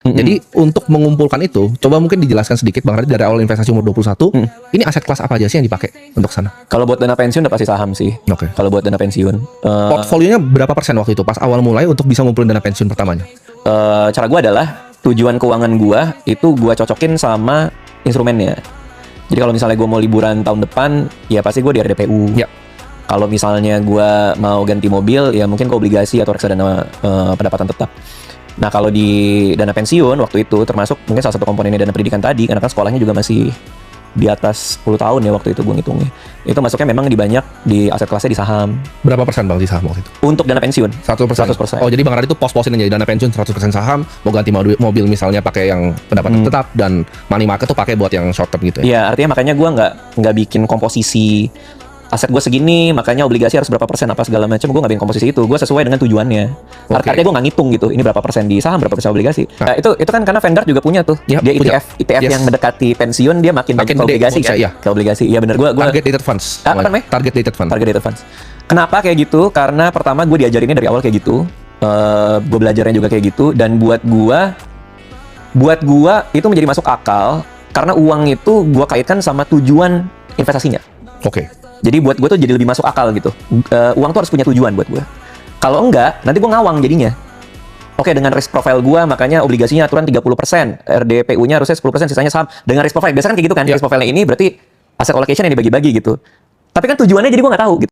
Jadi untuk mengumpulkan itu, coba mungkin dijelaskan sedikit Bang Radit dari awal investasi umur 21, ini aset kelas apa aja sih yang dipakai untuk sana? Kalau buat dana pensiun udah pasti saham sih. Oke. Kalau buat dana pensiun, Portfolionya berapa persen waktu itu pas awal mulai untuk bisa ngumpulin dana pensiun pertamanya? cara gue adalah tujuan keuangan gue itu gue cocokin sama instrumennya. Jadi kalau misalnya gue mau liburan tahun depan, ya pasti gue di RDPU. Ya. Kalau misalnya gue mau ganti mobil, ya mungkin ke obligasi atau reksadana pendapatan tetap. Nah kalau di dana pensiun waktu itu termasuk mungkin salah satu komponennya dana pendidikan tadi, karena kan sekolahnya juga masih di atas 10 tahun ya waktu itu gue ngitungnya. Itu masuknya memang di aset kelasnya di saham. Berapa persen Bang di saham waktu itu? Untuk dana pensiun 100%. 100%. Oh, jadi Bang Radit itu pos-posin aja dana pensiun 100% saham, mau ganti mobil misalnya pakai yang pendapatan tetap, dan money market tuh pakai buat yang short term gitu ya. Iya, artinya makanya gue nggak bikin komposisi aset gue segini, makanya obligasi harus berapa persen apa segala macam. Gue nggak bikin komposisi itu. Gue sesuai dengan tujuannya. Artinya gue nggak ngitung gitu. Ini berapa persen di saham, berapa persen obligasi. Nah, itu kan karena Vanguard juga punya tuh. Ya, Dia punya. ETF Yes. yang mendekati pensiun dia makin banyak ke gede obligasi kan. iya. Ke obligasi. Iya benar. Gue Target dated funds. Apa namanya? Target dated fund. Target dated funds. Kenapa kayak gitu? Karena pertama gue diajarinnya dari awal kayak gitu. Gue belajarnya juga kayak gitu. Dan buat gua itu menjadi masuk akal karena uang itu gue kaitkan sama tujuan investasinya. Oke. Jadi buat gue tuh jadi lebih masuk akal gitu. Uang tuh harus punya tujuan buat gue. Kalau enggak, nanti gue ngawang jadinya. Oke, dengan risk profile gue, makanya obligasinya aturan 30%. RDPU-nya harusnya 10%, sisanya saham. Dengan risk profile, biasanya kan kayak gitu kan. Ya. Risk profile ini berarti asset allocation yang dibagi-bagi gitu. Tapi kan tujuannya jadi gue nggak tahu gitu.